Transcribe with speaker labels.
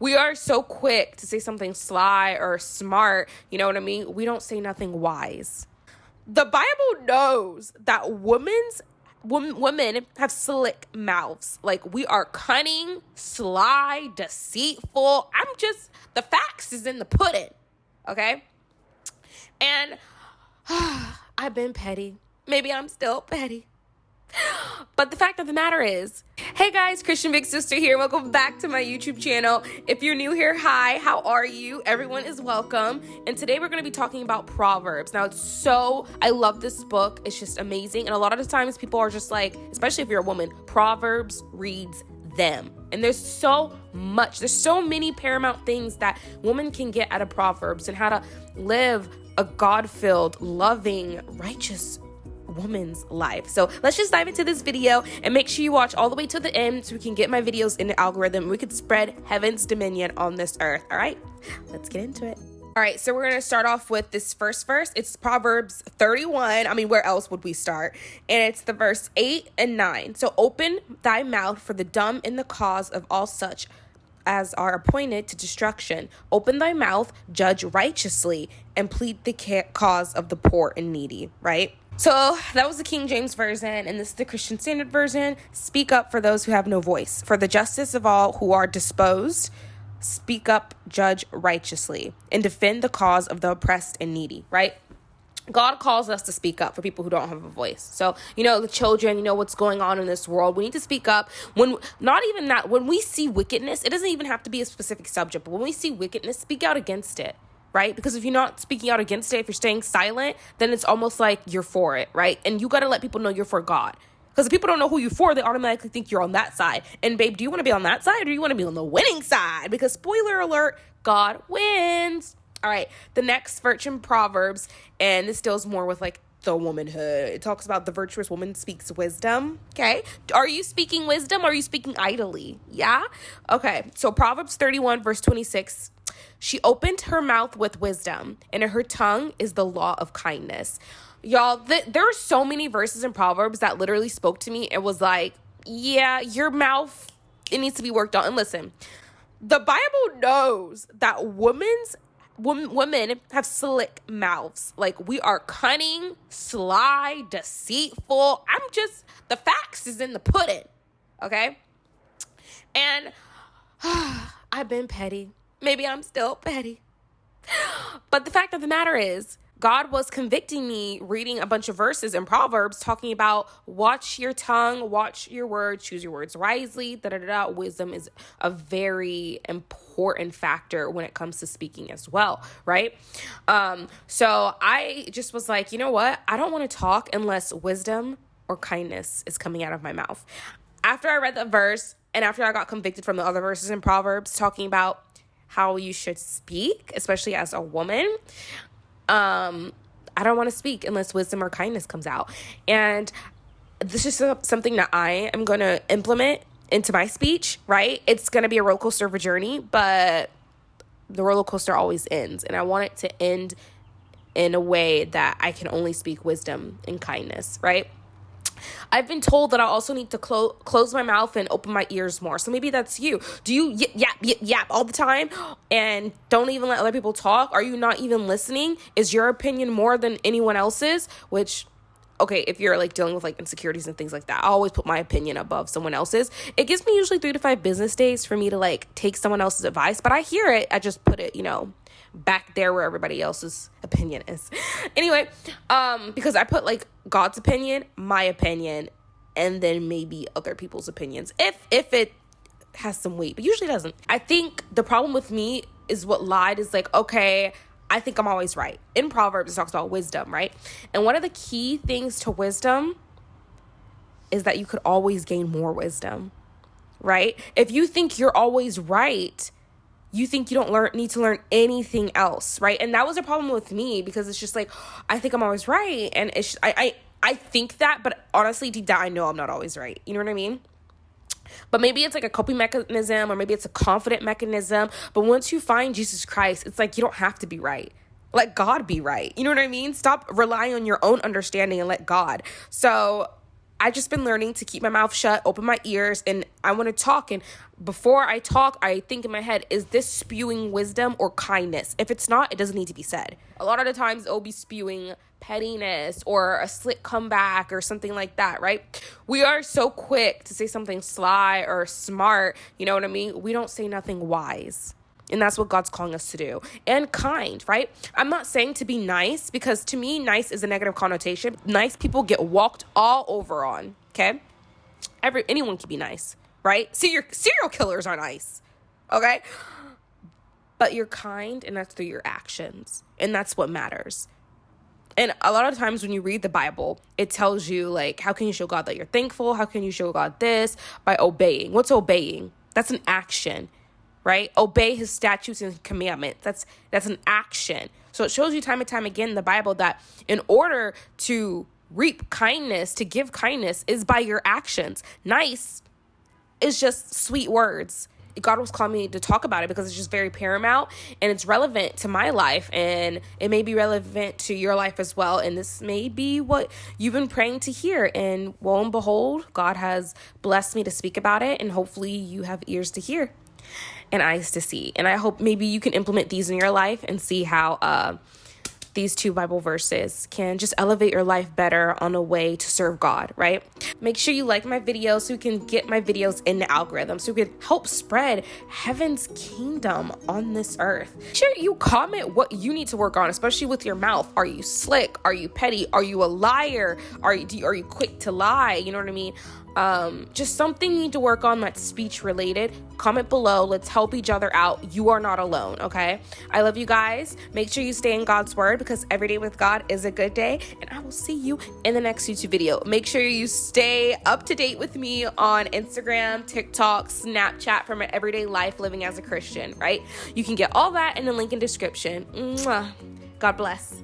Speaker 1: We are so quick to say something sly or smart, you know what I mean? We don't say nothing wise. The Bible knows that women have slick mouths. Like, we are cunning, sly, deceitful. The facts is in the pudding, okay? And I've been petty. Maybe I'm still petty. But the fact of the matter is, hey guys, Christian Big Sister here. Welcome back to my YouTube channel. If you're new here, hi, how are you? Everyone is welcome. And today we're going to be talking about Proverbs. Now, I love this book. It's just amazing. And a lot of the times people are just like, especially if you're a woman, Proverbs reads them. And there's so many paramount things that women can get out of Proverbs and how to live a God-filled, loving, righteous woman's life. So let's just dive into this video and make sure you watch all the way to the end so we can get my videos in the algorithm. We could spread heaven's dominion on this earth. All right, let's get into it. All right, so we're going to start off with this first verse. It's Proverbs 31. I mean, where else would we start? And it's the verse 8 and 9. So open thy mouth for the dumb in the cause of all such as are appointed to destruction. Open thy mouth, judge righteously, and plead the cause of the poor and needy, right? So that was the King James Version, and this is the Christian Standard Version. Speak up for those who have no voice. For the justice of all who are disposed, speak up, judge righteously, and defend the cause of the oppressed and needy, right? God calls us to speak up for people who don't have a voice. So, the children, what's going on in this world. We need to speak up. When we see wickedness, it doesn't even have to be a specific subject, but when we see wickedness, speak out against it. Right? Because if you're not speaking out against it, if you're staying silent, then it's almost like you're for it, right? And you got to let people know you're for God. Because if people don't know who you're for, they automatically think you're on that side. And babe, do you want to be on that side or do you want to be on the winning side? Because spoiler alert, God wins. All right, the next verse in Proverbs, and this deals more with like the womanhood. It talks about the virtuous woman speaks wisdom. Okay. Are you speaking wisdom or are you speaking idly? Yeah. Okay. So Proverbs 31 verse 26. She opened her mouth with wisdom, and in her tongue is the law of kindness. Y'all, there are so many verses in Proverbs that literally spoke to me. It was like, yeah, your mouth, it needs to be worked on. And listen, the Bible knows that women have slick mouths. Like, we are cunning, sly, deceitful. The facts is in the pudding, okay? And I've been petty. Maybe I'm still petty. But the fact of the matter is, God was convicting me reading a bunch of verses in Proverbs talking about watch your tongue, watch your words, choose your words wisely, Wisdom is a very important factor when it comes to speaking as well, right? So I just was like, you know what? I don't want to talk unless wisdom or kindness is coming out of my mouth. After I read the verse and after I got convicted from the other verses in Proverbs talking about how you should speak, especially as a woman, I don't want to speak unless wisdom or kindness comes out. And this is something that I am going to implement into my speech, right? It's going to be a roller coaster of a journey, but the roller coaster always ends. And I want it to end in a way that I can only speak wisdom and kindness, right? I've been told that I also need to close my mouth and open my ears more. So maybe that's you. Do you yap all the time and don't even let other people talk? Are you not even listening? Is your opinion more than anyone else's? Which, okay, if you're like dealing with like insecurities and things like that, I always put my opinion above someone else's. It gives me usually 3 to 5 business days for me to like take someone else's advice, but I hear it. I just put it, back there where everybody else's opinion is. Anyway, because I put like God's opinion, my opinion, and then maybe other people's opinions if it has some weight, but usually doesn't. I think the problem with me is what lied is like, okay, I think I'm always right. In Proverbs, it talks about wisdom, right? And one of the key things to wisdom is that you could always gain more wisdom, right? If you think you're always right, you think you don't need to learn anything else, right? And that was a problem with me because it's just like, I think I'm always right. And it's I think that, but honestly, deep down, I know I'm not always right. You know what I mean? But maybe it's like a coping mechanism or maybe it's a confident mechanism. But once you find Jesus Christ, it's like you don't have to be right. Let God be right. You know what I mean? Stop relying on your own understanding and let God. So I just been learning to keep my mouth shut, open my ears, and I want to talk. And before I talk, I think in my head, is this spewing wisdom or kindness? If it's not, it doesn't need to be said. A lot of the times it'll be spewing pettiness or a slick comeback or something like that, right? We are so quick to say something sly or smart, you know what I mean? We don't say nothing wise. And that's what God's calling us to do. And kind, right? I'm not saying to be nice, because to me, nice is a negative connotation. Nice people get walked all over on, okay? Anyone can be nice, right? Serial killers are nice, okay? But you're kind, and that's through your actions. And that's what matters. And a lot of times when you read the Bible, it tells you, like, how can you show God that you're thankful? How can you show God this? By obeying. What's obeying? That's an action. Right? Obey his statutes and commandments. That's an action. So it shows you time and time again in the Bible that in order to reap kindness, to give kindness, is by your actions. Nice is just sweet words. God was calling me to talk about it because it's just very paramount and it's relevant to my life, and it may be relevant to your life as well. And this may be what you've been praying to hear. And lo and behold, God has blessed me to speak about it, and hopefully you have ears to hear and eyes to see. And I hope maybe you can implement these in your life and see how these 2 Bible verses can just elevate your life better on a way to serve God, right? Make sure you like my videos so we can get my videos in the algorithm, so we can help spread heaven's kingdom on this earth. Make sure you comment what you need to work on, especially with your mouth. Are you slick? Are you petty? Are you a liar? Are you quick to lie? You know what I mean? Just something you need to work on that's speech related. Comment below. Let's help each other out. You are not alone, okay? I love you guys. Make sure you stay in God's word, because every day with God is a good day, and I will see you in the next YouTube video. Make sure you stay up to date with me on Instagram, TikTok, Snapchat for my everyday life living as a Christian, right? You can get all that in the link in description. Mwah. God bless.